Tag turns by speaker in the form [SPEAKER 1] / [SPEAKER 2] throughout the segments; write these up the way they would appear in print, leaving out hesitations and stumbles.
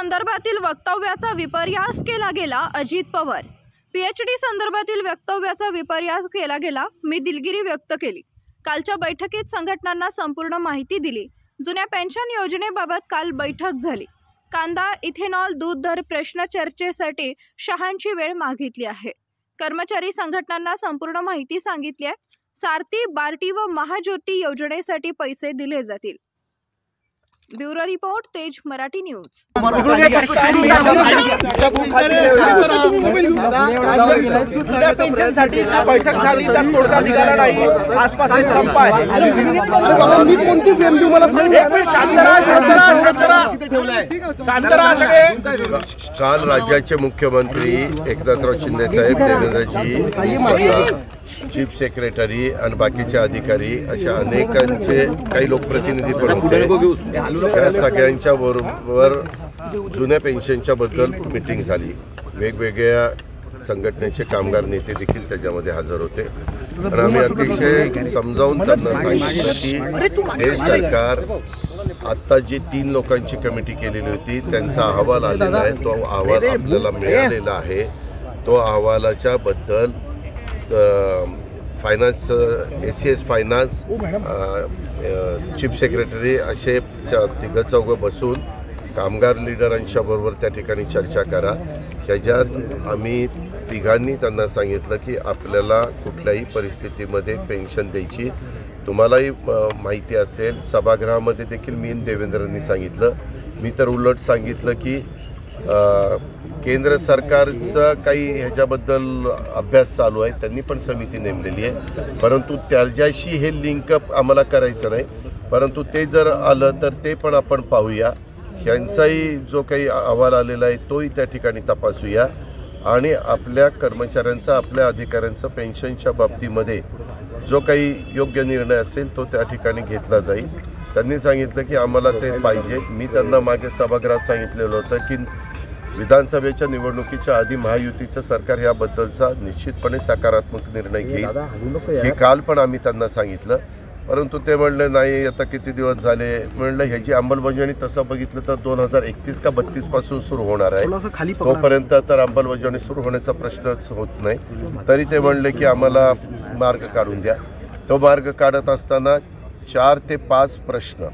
[SPEAKER 1] संदर्भातील वक्तव्याचा विपर्यास केला गेला. अजित पवार. PhD संदर्भातील वक्तव्याचा विपर्यास केला गेला. मी दिलगिरी व्यक्त केली. कालच्या बैठकीत संघटनांना संपूर्ण माहिती दिली. जुन्या पेन्शन योजनेबाबत काल बैठक झाली. कांदा, इथेनॉल, दूध दर प्रश्न चर्चेसाठी शहांची वेळ मागितली आहे. कर्मचारी संघटनांना संपूर्ण माहिती सांगितली आहे. सारथी, बार्टी व महाज्योती योजनेसाठी पैसे दिले जातील. ब्युरो रिपोर्ट, तेज मराठी न्यूज.
[SPEAKER 2] काल राज्याचे मुख्यमंत्री एकनाथराव शिंदे साहेब, देवेंद्रजी, चीफ सेक्रेटरी आणि बाकीचे अधिकारी अशा अनेकांचे काही लोकप्रतिनिधी पण होते. त्या सगळ्यांच्या बरोबर जुन्या पेन्शनच्या बद्दल मीटिंग झाली. वेगवेगळ्या संघटनेचे कामगार नेते देखील त्याच्यामध्ये हजर होते. आणि आम्ही अतिशय समजावून त्यांना सांगितलं की हे सरकार आत्ता जी 3 लोकांची कमिटी केलेली होती त्यांचा अहवाल आलेला आहे. तो अहवाल आपल्याला मिळालेला आहे. तो अहवालाच्या बद्दल finance, ACS finance, chief secretary असे 3-4 बसून कामगार लिडरांच्या बरोबर त्या ठिकाणी चर्चा करा. ह्याच्यात आम्ही तिघांनी त्यांना सांगितलं की आपल्याला कुठल्याही परिस्थितीमध्ये पेन्शन द्यायची. तुम्हालाही माहिती असेल, सभागृहामध्ये देखील मी देवेंद्रांनी सांगितलं. मी तर उलट सांगितलं की केंद्र सरकारचा काही ह्याच्याबद्दल अभ्यास चालू आहे. त्यांनी पण समिती नेमलेली आहे, परंतु त्याच्याशी हे लिंकअप आम्हाला करायचं नाही. परंतु ते जर आलं तर ते पण आपण पाहूया. ह्यांचाही जो काही अहवाल आलेला आहे तोही त्या ठिकाणी तपासूया आणि आपल्या कर्मचाऱ्यांचा, आपल्या अधिकाऱ्यांचा पेन्शनच्या बाबतीमध्ये जो काही योग्य निर्णय असेल तो त्या ठिकाणी घेतला जाईल. त्यांनी सांगितलं की आम्हाला ते पाहिजे. मी त्यांना मागे सभागृहात सांगितलेलं होतं की विधानसभेच्या निवडणुकीच्या आधी महायुतीचं सरकार याबद्दलचा निश्चितपणे सकारात्मक निर्णय घेईल. हे काल पण आम्ही त्यांना सांगितलं, परंतु ते म्हणले नाही आता किती दिवस झाले. म्हणलं ह्याची अंमलबजावणी तसं बघितलं तर 2031 का 32 पासून सुरू होणार आहे. तोपर्यंत तर अंमलबजावणी सुरू होण्याचा प्रश्नच होत नाही. तरी ते म्हणले की आम्हाला मार्ग काढून द्या. तो मार्ग काढत असताना 4 ते 5 प्रश्न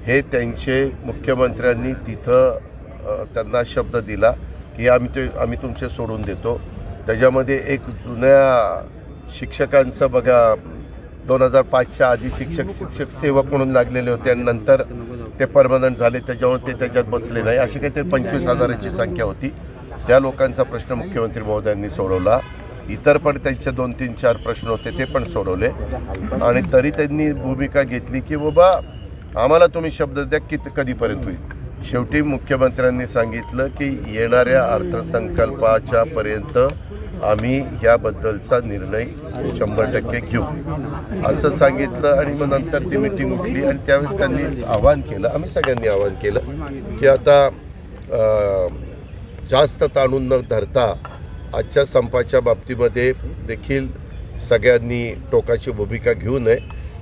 [SPEAKER 2] हे त्यांचे मुख्यमंत्र्यांनी तिथं त्यांना शब्द दिला की आम्ही तुमचे सोडून देतो. त्याच्यामध्ये एक जुन्या शिक्षकांचं बघा, 2005च्या आधी शिक्षक सेवक म्हणून लागलेले होते आणि नंतर ते परमनंट झाले, त्याच्यामुळे ते त्याच्यात बसले नाही. अशी काहीतरी 25,000ची संख्या होती. त्या लोकांचा प्रश्न मुख्यमंत्री महोदयांनी सोडवला. इतर पण त्यांचे 2-3-4 प्रश्न होते ते पण सोडवले. आणि तरी त्यांनी भूमिका घेतली की बाबा आम्हाला तुम्ही शब्द द्या की कधीपर्यंत होईल. शेवटी मुख्यमंत्र्यांनी सांगितलं की येणाऱ्या अर्थसंकल्पाच्या पर्यंत आम्ही ह्याबद्दलचा निर्णय 100% घेऊ असं सांगितलं. आणि मग नंतर ती मीटिंग उठली आणि त्यावेळेस त्यांनी आवाहन केलं, आम्ही सगळ्यांनी आवाहन केलं की आता जास्त ताणून न धरता आजच्या संपाच्या बाबतीमध्ये देखील सगळ्यांनी टोकाची भूमिका घेऊ नये.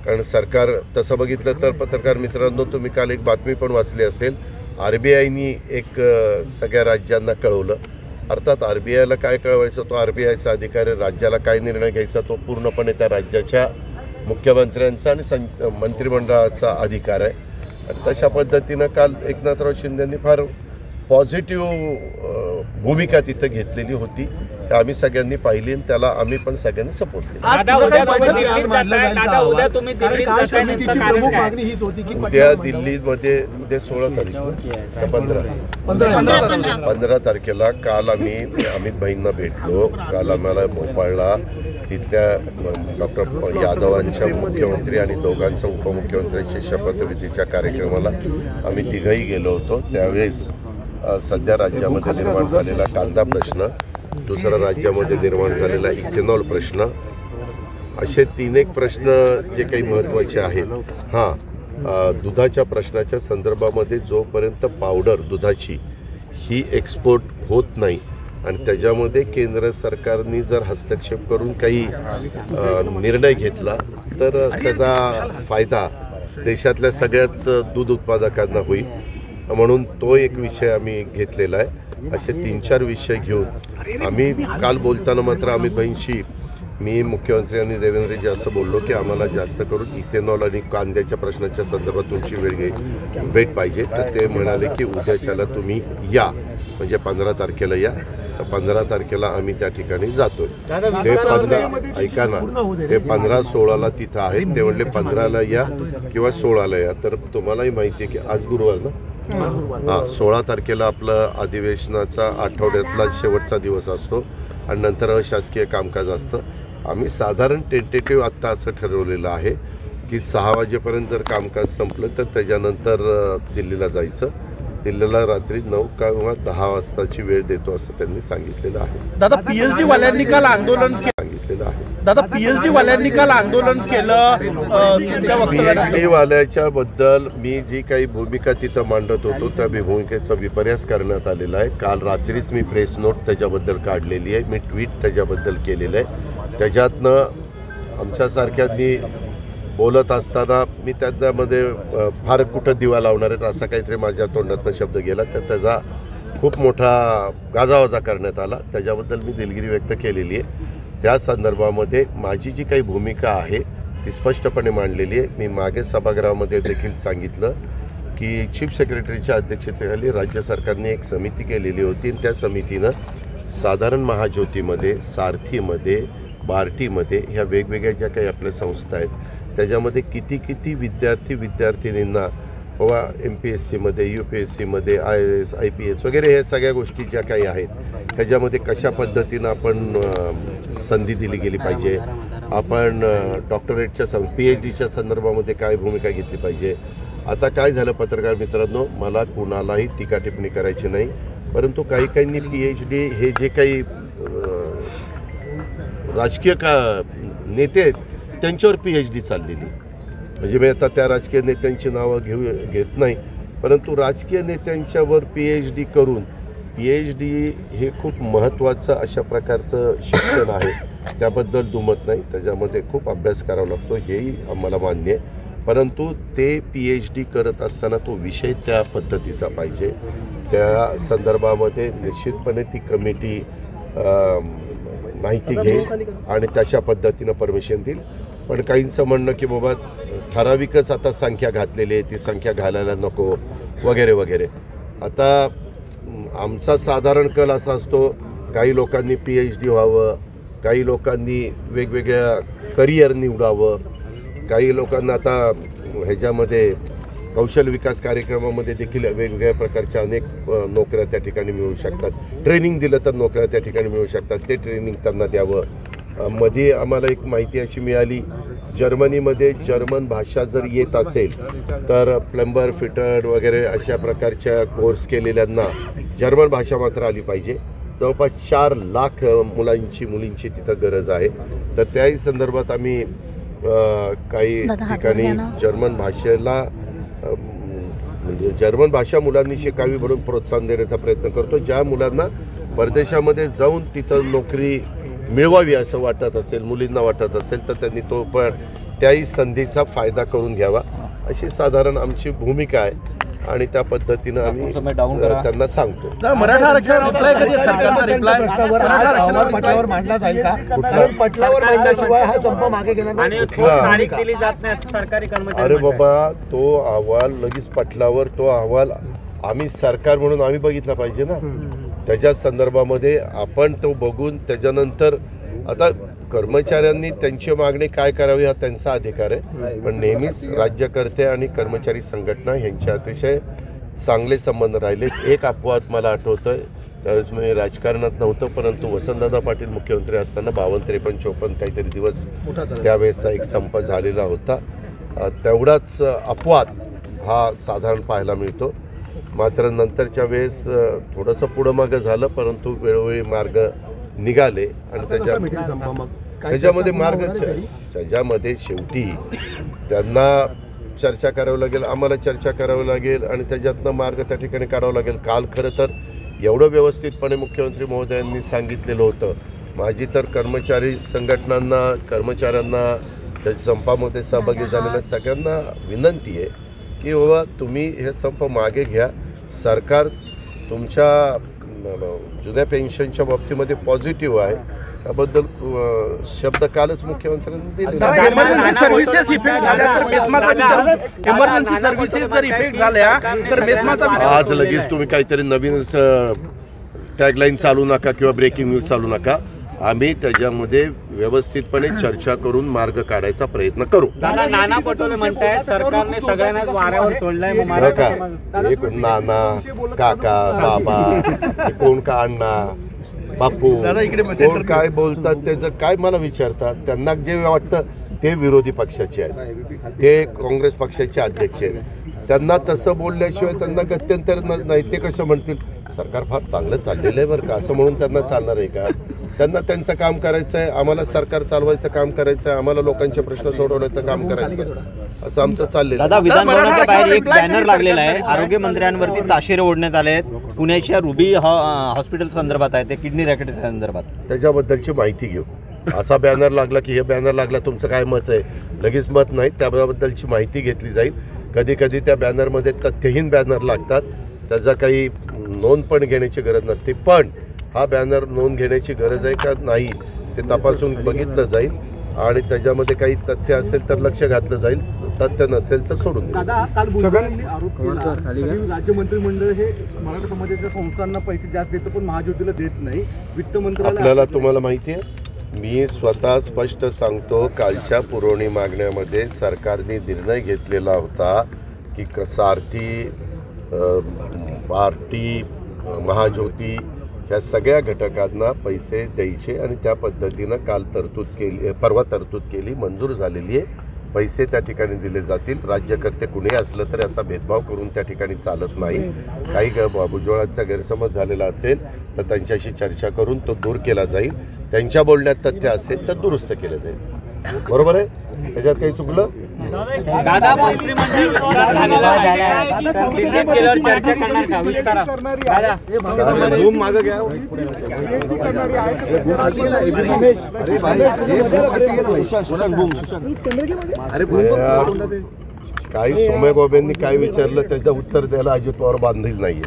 [SPEAKER 2] कारण सरकार तसं बघितलं तर पत्रकार मित्रांनो, तुम्ही काल एक बातमी पण वाचली असेल, RBIनी एक सगळ्या राज्यांना कळवलं. अर्थात RBIला काय कळवायचं तो RBIचा अधिकारी, राज्याला काय निर्णय घ्यायचा तो पूर्णपणे त्या राज्याच्या मुख्यमंत्र्यांचा आणि मंत्रिमंडळाचा अधिकार आहे. आणि तशा पद्धतीनं काल एकनाथराव शिंदेंनी फार पॉझिटिव्ह भूमिका तिथं घेतलेली होती. आम्ही सगळ्यांनी पाहिली आणि त्याला आम्ही पण सगळ्यांनी सपोर्ट केला. उद्या दिल्लीमध्ये 16 तारीख 15 तारखेला काल आम्ही अमित भाईंना भेटलो. काल आम्हाला भोपाळला तिथल्या डॉक्टर यादवांच्या मुख्यमंत्री आणि दोघांच्या उपमुख्यमंत्र्यांच्या शपथविधीच्या कार्यक्रमाला आम्ही तिघही गेलो होतो. त्यावेळेस सध्या राज्यामध्ये निर्माण झालेला कांदा प्रश्न, दुसरा राज्यामध्ये निर्माण झालेला इथेनॉल प्रश्न, असे 3 प्रश्न जे काही महत्त्वाचे आहेत. दुधाच्या प्रश्नाच्या संदर्भामध्ये जोपर्यंत पावडर दुधाची ही एक्सपोर्ट होत नाही आणि त्याच्यामध्ये केंद्र सरकारने जर हस्तक्षेप करून काही निर्णय घेतला तर त्याचा फायदा देशातल्या सगळ्याच दूध उत्पादकांना होईल. म्हणून तो एक विषय आम्ही घेतलेला आहे. असे 3-4 विषय घेऊन आम्ही काल बोलताना मात्र अमित भाईंशी मी मुख्यमंत्री आणि देवेंद्रजी असं बोललो की आम्हाला जास्त करून इथेनॉल आणि कांद्याच्या प्रश्नाच्या संदर्भात तुमची भेट पाहिजे. तर ते म्हणाले की उद्याच्याला तुम्ही या, म्हणजे 15 तारखेला या. तर 15 तारखेला आम्ही त्या ठिकाणी जातोय. ते 15 ऐका ना, ते 15-16ला तिथं आहेत. ते म्हणले 15ला या किंवा 16ला या. तर तुम्हालाही माहिती आहे की आज गुरुवार ना, 16 तारखेला आपलं अधिवेशनाचा आठवड्यातला शेवटचा दिवस असतो आणि नंतर अशासकीय कामकाज असतं. आम्ही साधारण टेंटेटिव्ह आत्ता असं ठरवलेलं आहे की 6 वाजेपर्यंत जर कामकाज संपलं तर त्याच्यानंतर दिल्लीला जायचं. दिल्लीला रात्री 9 किंवा 10 वाजताची वेळ देतो असं त्यांनी सांगितलेलं आहे.
[SPEAKER 3] दादा पीएचडी वाल्यांनी काल आंदोलन
[SPEAKER 2] सांगितलेलं आहे.
[SPEAKER 3] दादा पीएचडी वाल्यांनी काल आंदोलन केलं. तुमच्या वक्तव्यात
[SPEAKER 2] पीएचडी वाल्याच्या बद्दल मी जी काही भूमिका तिथं मांडत होतो त्या भूमिकेचा विपर्यास करण्यात आलेला आहे. काल रात्रीच मी प्रेस नोट त्याच्याबद्दल काढलेली आहे. मी ट्विट त्याच्याबद्दल केलेलं आहे. त्याच्यातनं आमच्यासारख्यांनी बोलत असताना मी त्यामध्ये फार कुठं दिवा लावणार आहेत असा काहीतरी माझ्या तोंडातनं शब्द गेला. तर त्याचा खूप मोठा गाजावाजा करण्यात आला. त्याच्याबद्दल मी दिलगिरी व्यक्त केलेली आहे. त्या संदर्भामध्ये माझी जी काही भूमिका आहे ती स्पष्टपणे मांडलेली आहे. मी मागे सभागृहामध्ये देखील सांगितलं की चीफ सेक्रेटरीच्या अध्यक्षतेखाली राज्य सरकारने एक समिती केलेली होती आणि त्या समितीनं साधारण महाज्योतीमध्ये, सारथीमध्ये, बार्टीमध्ये ह्या वेगवेगळ्या ज्या काही आपल्या संस्था आहेत त्याच्यामध्ये किती विद्यार्थिनींना बाबा MPSCमध्ये, UPSCमध्ये, IAS, IPS वगैरे हे सगळ्या गोष्टी ज्या काही आहेत त्याच्यामध्ये कशा पद्धतीनं आपण संधी दिली गेली पाहिजे, आपण डॉक्टरेटच्या PhDच्या संदर्भामध्ये काय भूमिका घेतली पाहिजे. आता काय झालं पत्रकार मित्रांनो, मला कुणालाही टीका टिप्पणी करायची नाही, परंतु काहींनी PhD हे जे काही राजकीय नेते आहेत त्यांच्यावर PhD चाललेली. म्हणजे मी आता त्या राजकीय नेत्यांची नावं घेत नाही, परंतु राजकीय नेत्यांच्यावर PhD करून PhD हे खूप महत्त्वाचं अशा प्रकारचं शिक्षण आहे. त्याबद्दल दुमत नाही, त्याच्यामध्ये खूप अभ्यास करावा लागतो हेही आम्हाला मान्य आहे. परंतु ते PhD करत असताना तो विषय त्या पद्धतीचा पाहिजे. त्या संदर्भामध्ये निश्चितपणे ती कमिटी माहिती घेईल आणि तशा पद्धतीनं परमिशन देईल. पण काहींचं म्हणणं की बाबा ठराविकच आता संख्या घातलेली आहे, ती संख्या घालायला नको वगैरे वगैरे. आता आमचा साधारण कल असा असतो, काही लोकांनी PhD व्हावं, काही लोकांनी वेगवेगळ्या करिअर निवडावं, काही लोकांना आता ह्याच्यामध्ये कौशल्य विकास कार्यक्रमामध्ये देखील वेगवेगळ्या प्रकारच्या अनेक नोकऱ्या त्या ठिकाणी मिळू शकतात. ट्रेनिंग दिलं तर नोकऱ्या त्या ठिकाणी मिळू शकतात. ते ट्रेनिंग त्यांना द्यावं. मध्ये आम्हाला एक माहिती अशी मिळाली, जर्मनीमध्ये जर्मन भाषा जर येत असेल तर प्लंबर, फिटर वगैरे अशा प्रकारच्या कोर्स केलेल्यांना जर्मन भाषा मात्र आली पाहिजे. जवळपास 4 लाख मुलींची तिथं गरज आहे. तर त्याही संदर्भात आम्ही काही ठिकाणी जर्मन भाषेला म्हणजे जर्मन भाषा मुलांनी शिकावी म्हणून प्रोत्साहन देण्याचा प्रयत्न करतो. ज्या मुलांना परदेशामध्ये जाऊन तिथं नोकरी मिळवावी असं वाटत असेल, मुलींना वाटत असेल, तर त्यांनी तो पण त्याही संधीचा फायदा करून घ्यावा अशी साधारण आमची भूमिका आहे आणि त्या पद्धतीनं आम्ही त्यांना सांगतो.
[SPEAKER 3] मराठा आरक्षणावर रिप्लाय कधी सरकारचा रिप्लाय
[SPEAKER 4] पटलावर मांडला जाईल का? कारण पटलावर मांडल्याशिवाय हा संप मागे घेणार
[SPEAKER 2] अरे बाबा, तो अहवाल लगेच पटलावर, तो अहवाल आम्ही सरकार म्हणून आम्ही बघितला पाहिजे ना. त्याच्या संदर्भामध्ये आपण तो बघून त्याच्यानंतर आता कर्मचाऱ्यांनी त्यांची मागणी काय करावी हा त्यांचा अधिकार आहे. पण नेहमीच राज्यकर्ते आणि कर्मचारी संघटना यांचे अतिशय चांगले संबंध राहिले. एक अपवाद मला आठवतं, त्यावेळेस मी राजकारणात नव्हतं, परंतु वसंतदादा पाटील मुख्यमंत्री असताना 52, 53, 54 काहीतरी दिवस त्यावेळेसचा एक संप झालेला होता. तेवढाच अपवाद हा साधारण पाहायला मिळतो. मात्र नंतरच्या वेळेस थोडंसं पुढं मागं झालं, परंतु वेळोवेळी मार्ग निघाले आणि त्याच्यामध्ये त्याच्यामध्ये शेवटी त्यांना चर्चा करावी लागेल, आम्हाला चर्चा करावी लागेल आणि त्याच्यातनं मार्ग त्या ठिकाणी काढावा लागेल. काल खरं तर एवढं व्यवस्थितपणे मुख्यमंत्री महोदयांनी सांगितलेलं होतं. माझी तर कर्मचारी संघटनांना, कर्मचाऱ्यांना, त्या संपामध्ये सहभागी झालेल्या सगळ्यांना विनंती आहे की बाबा तुम्ही हे संप मागे घ्या. सरकार तुमच्या जुन्या पेन्शनच्या बाबतीमध्ये पॉझिटिव्ह आहे, त्याबद्दल शब्द कालच मुख्यमंत्र्यांनी दिले.
[SPEAKER 3] इमर्जन्सी सर्व्हिसेस इफेक्ट झाल्या तर मेस्माचा विचार, इमर्जन्सी सर्व्हिसेस जर इफेक्ट झाल्या तर मेस्माचा विचार.
[SPEAKER 2] आज लगेच तुम्ही काहीतरी नवीन टॅगलाईन चालू नका किंवा ब्रेकिंग न्यूज चालू नका. आम्ही त्याच्यामध्ये व्यवस्थितपणे चर्चा करून मार्ग काढायचा प्रयत्न करू.
[SPEAKER 5] नाना पटोले म्हणतायत सरकारने सगळ्यांनाच वाऱ्यावर सोडलंय.
[SPEAKER 2] एक नाना, काका, बाबा, कोण का अण्णा, बापू, कोण काय बोलतात त्याचं काय मला विचारतात. त्यांना जे वाटतं ते विरोधी पक्षाचे आहेत, ते काँग्रेस पक्षाचे अध्यक्ष आहेत. त्यांना तसं बोलल्याशिवाय त्यांना गत्यंतर नाही. ते कसं म्हणतील सरकार फार चांगलं चाललेलं आहे बरं का, असं म्हणून त्यांना चालणार आहे का? त्यांना त्यांचं काम करायचं आहे, आम्हाला सरकार चालवायचं काम करायचं आहे, आम्हाला लोकांचे प्रश्न सोडवण्याचं काम करायचं आहे, असं आमचं चाललेलं आहे.
[SPEAKER 6] दादा, विधानभवनाच्या बाहेर एक बॅनर लागलेला आहे, आरोग्य मंत्र्यांवरती ताशेरे ओढण्यात आले आहेत. पुण्याच्या रुबी हॉस्पिटल संदर्भात आहे, ते किडनी रॅकेट संदर्भात.
[SPEAKER 2] त्याच्याबद्दलची माहिती घेऊ. असा बॅनर लागला की हे बॅनर लागला, तुमचं काय मत आहे? लगेच मत नाही, त्याबद्दलची माहिती घेतली जाईल. कधी कधी त्या बॅनरमध्ये तथ्यहीन बॅनर लागतात, त्याचा काही नोंद पण घेण्याची गरज नसते. पण हा बॅनर नोंद घेण्याची गरज आहे का नाही ते तपासून बघितलं जाईल आणि त्याच्यामध्ये काही तथ्य असेल तर लक्ष घातलं जाईल, तथ्य नसेल तर सोडून द्या.
[SPEAKER 4] राज्य मंत्रिमंडळ हे मराठा समाजाच्या संस्थांना पैसे जास्त देतं पण महाज्योतीला देत नाही. वित्त मंत्रालय
[SPEAKER 2] आपल्याला तुम्हाला माहिती आहे, मी स्वतः स्पष्ट सांगतो, कालच्या पुरवणी मागण्यामध्ये सरकारने निर्णय घेतलेला होता की सारथी, आरटी, महाज्योती ह्या सगळ्या घटकांना पैसे द्यायचे आणि त्या पद्धतीनं काल तरतूद केली, परवा तरतूद केली, मंजूर झालेली आहे. पैसे त्या ठिकाणी दिले जातील. राज्यकर्ते कुणी असलं तरी असा भेदभाव करून त्या ठिकाणी चालत नाही. काही भुजबळांचा गैरसमज झालेला असेल तर त्यांच्याशी चर्चा करून तो दूर केला जाईल. त्यांच्या बोलण्यात तथ्य असेल तर दुरुस्त केलं जाईल. बरोबर आहे? त्याच्यात काही चुकलं?
[SPEAKER 5] दादा, मंत्रिमंडळ विस्तार झालेला आहे, दिल्लीत गेल्यावर चर्चा करणार का विस्तार? दादा,
[SPEAKER 4] झूम मागं घ्या.
[SPEAKER 2] काही सोमय गोबेंनी काय विचारलं त्याचं उत्तर द्यायला अजित पवार बांधील नाहीये.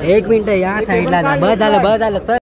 [SPEAKER 7] एक मिनिट या साईडला बस झालं